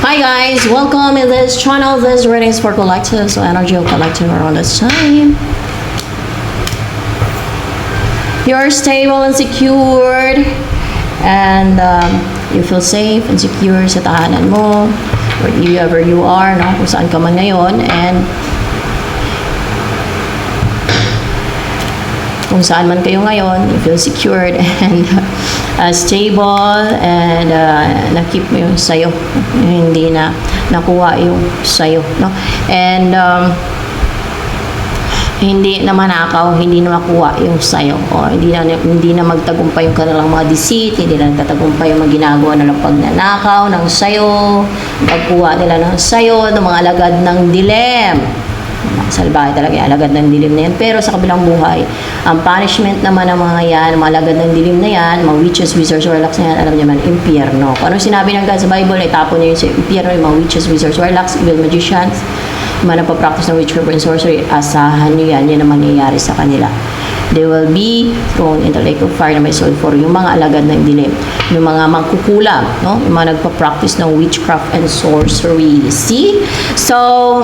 Hi guys, welcome in this channel. This reading is for collective, so energy of collective around this time. You're stable and secured, and you feel safe and secure sa tahanan mo, wherever you are, no? Kung saan ka man ngayon, and kung saan man kayo ngayon, you feel secured and stable, and na-keep mo yung sayo, hindi na nakuha yung sayo, no? And hindi na manakaw, hindi na makuha yung sayo, o hindi na magtagumpay yung kanilang mga deceit, hindi na nagtatagumpay yung mga ginagawa nilang pagnanakaw ng sayo, pagkuha nila ng sayo ng mga alagad ng dilim. Salbahe talaga yung alagad ng dilim na yan. Pero sa kabilang buhay, ang punishment naman ng mga yan, mga alagad ng dilim na yan, mga witches, wizards, warlocks na yan, alam niyo man, impyerno. Kung ano sinabi ng God sa Bible, itapon niyo yun sa impyerno, yung mga witches, wizards, warlocks, evil magicians, yung mga nagpa-practice ng witchcraft and sorcery, asahan niyo yan, yan ang mangyayari sa kanila. They will be thrown in the lake of fire na may sulfur, yung mga alagad ng dilim, yung mga mangkukulam, no? Yung mga nagpa-practice ng witchcraft and sorcery. See? So,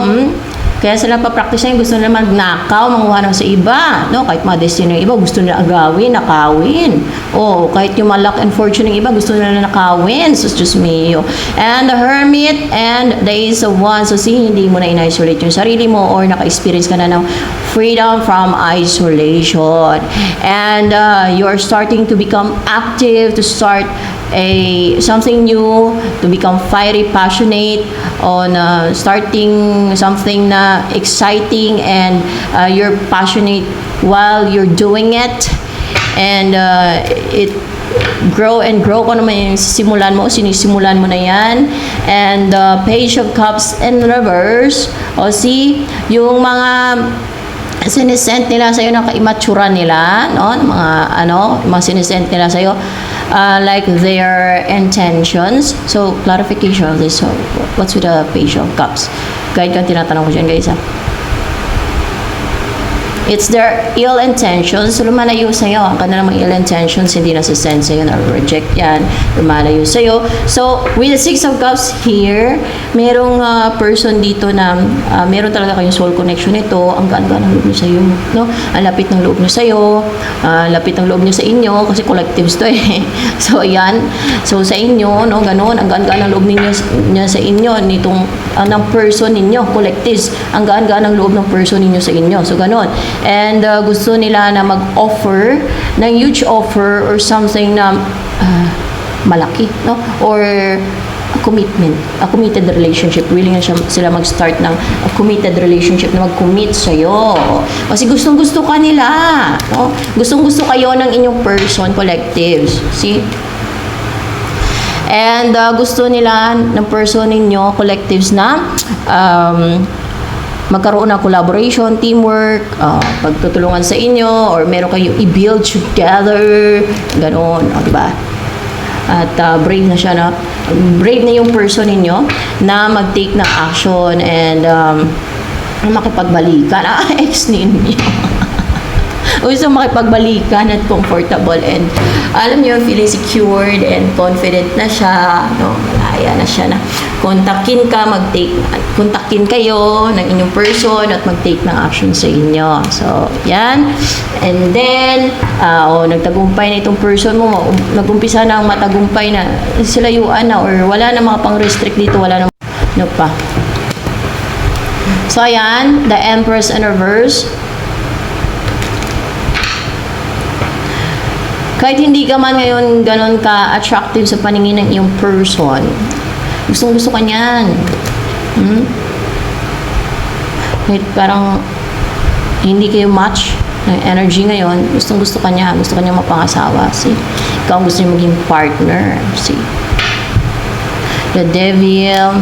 kaya sila pa-practice na gusto nila magnakaw, manguha ng sa iba, no? Kahit mga destiny ng iba, gusto nila agawin, nakawin. O, kahit yung mga luck and fortune ng iba, gusto nila nakawin. So, just me. And the hermit and the ace of wands. So, see, hindi mo na in-isolate yung sarili mo or naka-experience ka na ng freedom from isolation. And you're starting to become active, to start something new, to become fiery, passionate on starting something na exciting, and you're passionate while you're doing it, and it grow and grow. Kung naman yung sisimulan mo, sinisimulan mo na yan. And Page of Cups in reverse. O see, yung mga sinisent nila sa'yo ng ka-immature nila, no? Mga sinisent nila sa'yo, like their intentions. So, clarification of this. So, what's with the Page of Cups? Guide kang tinatanong ko dyan, guys, ha? It's their ill intentions. So, lumalayo sa'yo. Ang kanilang mga ill intentions, hindi nasisend sa'yo, na-reject yan. Lumalayo sa'yo. So, with the Six of Cups here, merong person dito na meron talaga kayong soul connection nito. Ang gaan-gaan ng loob niyo sa'yo, no? Ang lapit ng loob niyo sa'yo. Lapit ng loob niyo sa inyo, kasi collectives to eh. So, ayan. So, sa inyo, no? Ganon. Ang gaan-gaan ng loob niya sa inyo. Nitong, ng person ninyo, collectives. Ang gaan-gaan ng loob ng person ninyo sa inyo. So, ganon. And gusto nila na mag-offer ng huge offer or something na malaki, no? Or a committed relationship. Willing na sila mag-start ng a committed relationship, na mag-commit sa'yo. Kasi gustong-gusto ka nila, no? Gustong-gusto kayo ng inyong person, collectives. See? And gusto nila ng person ninyo, collectives, na magkaroon ng collaboration, teamwork, pagtutulungan sa inyo, or meron kayo i-build together, gano'n, diba? At brave na siya, no? Brave na yung person ninyo na mag-take ng action and makipagbalikan. Ex ninyo. Gusto makipagbalikan at comfortable, and alam niyo, feeling secured and confident na siya, no? Malaya na siya na kontakin kayo ng inyong person at mag-take ng action sa inyo. So, yan. And then, nagtagumpay na itong person mo, nagumpisa na ang matagumpay na, silayuan na, or wala na mga pang-restrict dito, wala na, no pa. So, ayan, the Empress in reverse. Kahit hindi ka man ngayon ganon ka-attractive sa paningin ng iyong person, gustong-gusto ka niyan. Kahit parang hindi kayo match ng energy ngayon, gustong-gusto ka niya. Gusto ka niya mapangasawa. See? Ikaw ang gusto niya maging partner. See? The Devil.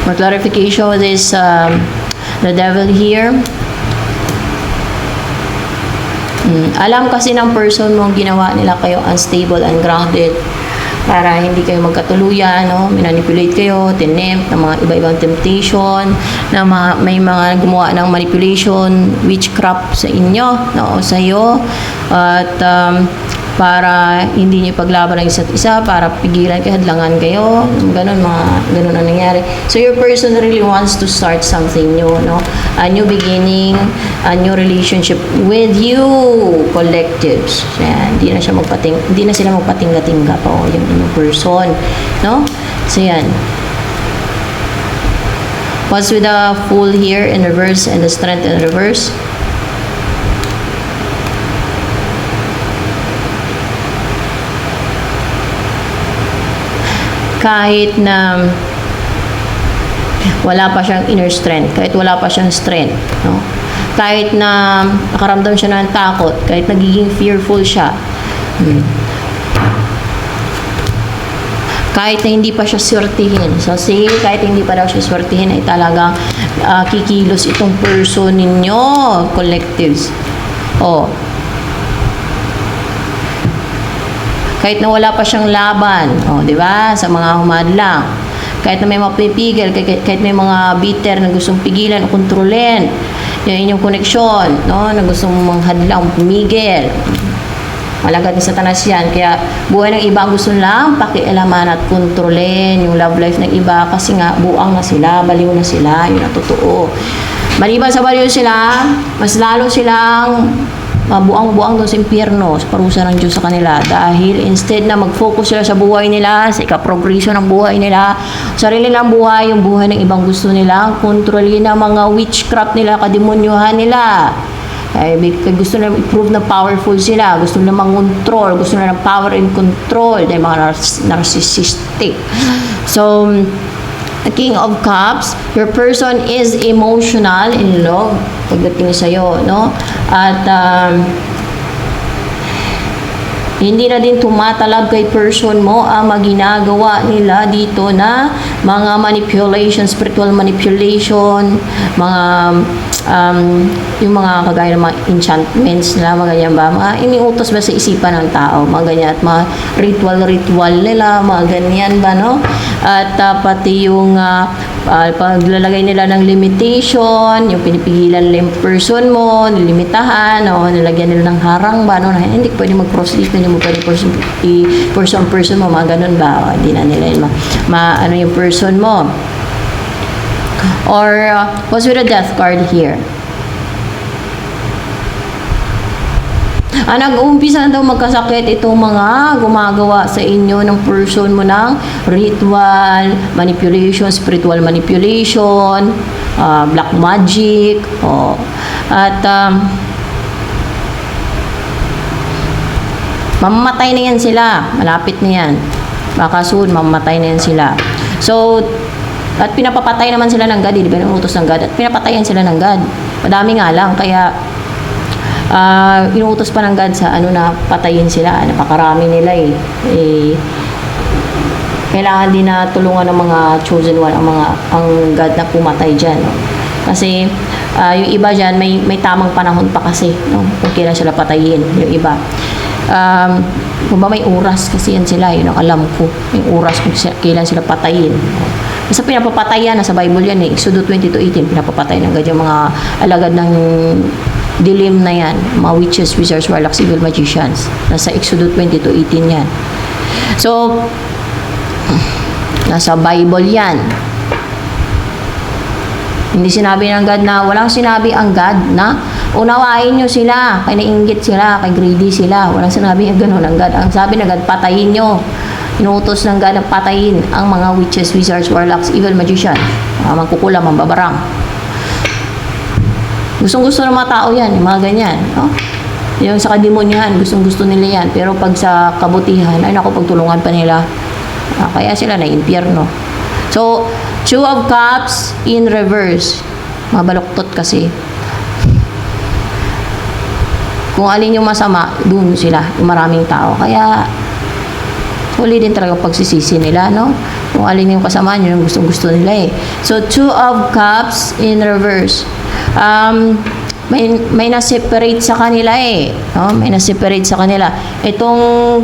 For clarification with this, the Devil here. Alam kasi ng person mong ginawa nila kayo unstable, ungrounded. para hindi kayo magkatuluyan, no? Manipulate kayo, tinempt ng mga iba-ibang temptation, na may mga gumawa ng manipulation, witchcraft sa inyo, no? O sa iyo, at para hindi niyo paglaban ng isa't isa, para pigilan kayo, hadlangan kayo, ganun ang nangyari. So your person really wants to start something new, no? A new beginning, a new relationship with you, collectives. Yan, hindi na sila magpatingga-tingga pa, yung inyong person, no? So yan. What's with the Fool here in reverse and the Strength in reverse? Kahit na wala pa siyang inner strength, kahit wala pa siyang strength, no? Kahit na nakaramdam siya ng takot, kahit nagiging fearful siya, kahit na hindi pa siya swertihin. So, say, kahit hindi pa daw siya swertihin, ay talagang kikilos itong person ninyo, collectives. Kahit na wala pa siyang laban, di ba? Sa mga humadlang. Kahit na may mapipigil, kahit may mga bitter na gustong pigilan o kontrolin yung inyong koneksyon, no? Na gustong manghadlang, pumigil. Malagad ni Satanas yan. Kaya buhay ng iba gusto lang pakialaman at kontrolin yung love life ng iba kasi nga buang na sila, baliw na sila, yun ang totoo. Maliban sa baliw sila, mas lalo silang buang-buang doon sa impyerno, sa parusa ng Diyos sa kanila. Dahil instead na mag-focus sila sa buhay nila, sa ikaprogreso ng buhay nila, sarili lang buhay, yung buhay ng ibang gusto nila, kontrolin na mga witchcraft nila, kademonyuhan nila. Ay, gusto nila i-prove na powerful sila, gusto nila mang-control, gusto nila ng power and control, dahil mga narcissistic. So, the King of Cups, your person is emotional in love pagdating sa'yo, no? At hindi na din tumatalab kay person mo ang maginagawa nila dito na mga manipulation, spiritual manipulation, mga yung mga kagaya ng mga enchantments nila, mga ganyan ba, mga iniutos ba sa isipan ng tao, mga ganyan, at mga ritual nila, mga ganyan ba, no? At pati yung paglalagay nila ng limitation, yung pinipigilan nila yung person mo, nilimitahan, o nilagyan nila ng harang ba, no? Hindi pwede mag-proceed, hindi mo pwede person mo, mga ganun ba, hindi na nila yun, ano yung person mo. Or what's with the Death card here? Nag-uumpisa na daw magkasakit itong mga gumagawa sa inyo ng person mo ng ritual, manipulation, spiritual manipulation, black magic, at mamamatay na yan sila, malapit na yan, baka soon mamamatay na yan sila. So, at pinapapatay naman sila ng God, di ba, inuutos ng God, at pinapatayan sila ng God. Madami nga lang, kaya inuutos pa ng God sa na patayin sila, napakarami nila kailangan din na tulungan ng mga chosen one ang God na pumatay dyan, no? Kasi yung iba dyan may tamang panahon pa kasi, no? Kung kailan sila patayin, yung iba kung ba may oras kasi yan sila, yun ang alam ko, yung oras kung kailan sila patayin. Basta pinapapatay yan, nasa Bible yan Exodus 20:18, pinapapatay ng God yung mga alagad ng dilim na yan, mga witches, wizards, warlocks, evil magicians. Nasa Exodus 20:18 yan. So, nasa Bible yan. Hindi sinabi ng God na, walang sinabi ang God na unawain nyo sila, kay nainggit sila, kay greedy sila. Walang sinabi ang gano'n ng God. Ang sabi ng God, patayin nyo. Inuutos ng God na patayin ang mga witches, wizards, warlocks, evil magicians, mga mangkukulam, mambabarang. Gustong-gusto ng mga tao yan, yung mga ganyan, no? Yung sa kademonyahan, gustong-gusto nila yan. Pero pag sa kabutihan, ay naku, pagtulungan pa nila. Kaya sila na impyerno. So, Two of Cups in reverse. Mabaluktot kasi. Kung alin yung masama, dun sila, yung maraming tao. Kaya, huli din talaga pagsisisi nila, no? Kung alin yung kasamaan, yun yung gustong-gusto nila So, Two of Cups in reverse. May na-separate sa kanila no? May na-separate sa kanila. Itong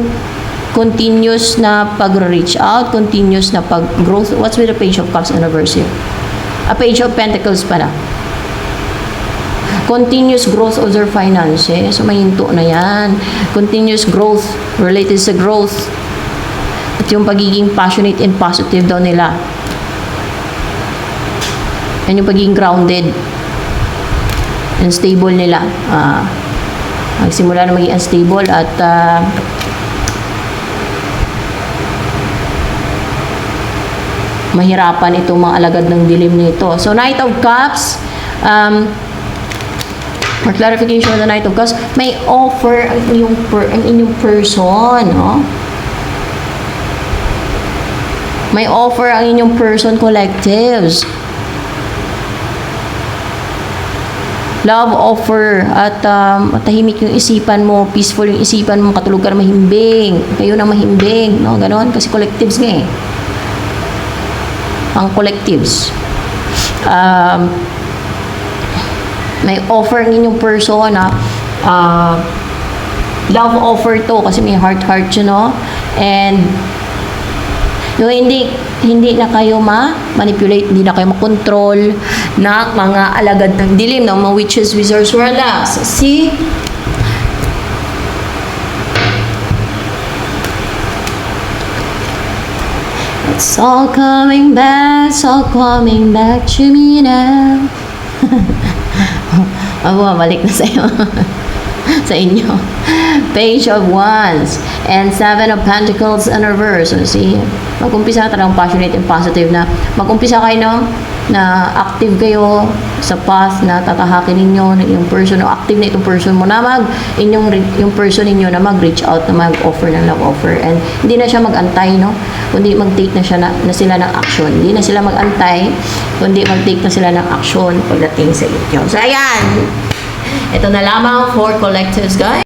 continuous na pag-reach out, continuous na pag-growth. What's with the Page of Cups and reverse here? A Page of Pentacles pala. Continuous growth of their finances. So, may hinto na yan. Continuous growth, related sa growth. At yung pagiging passionate and positive daw nila. And yung pagiging grounded and stable nila. Magsimula na maging unstable at mahirapan itong mga alagad ng dilim nito. So, Knight of Cups, for clarification of the Knight of Cups, may offer ang inyong person, no? May offer ang inyong person collectives. Love offer at matahimik yung isipan mo, peaceful yung isipan mo, katulog ka na mahimbing, kayo na mahimbing, no? Ganon, kasi collectives nga eh. Ang collectives. May offer ng inyong person na love offer to kasi may heart you know, and yung hindi na kayo ma-manipulate, hindi na kayo makontrol na mga alagad ng dilim, ng mga witches, wizards, warlocks. See? It's all coming back to me now. Balik na sa'yo. Sa inyo. Page of Wands and Seven of Pentacles in reverse. So, see, mag-umpisa talagang passionate and positive na mag-umpisa kayo, no? Na active kayo sa path na tatahakin ninyo yung person, o active na itong person mo na yung person ninyo na mag-reach out, na mag-offer ng love offer, and hindi na siya mag-antay, no? Kundi mag-take na siya na sila ng action. Hindi na sila mag-antay, kundi mag-take na sila ng action pagdating sa inyo. So, ayan. Ito na lamang for collectives, guys.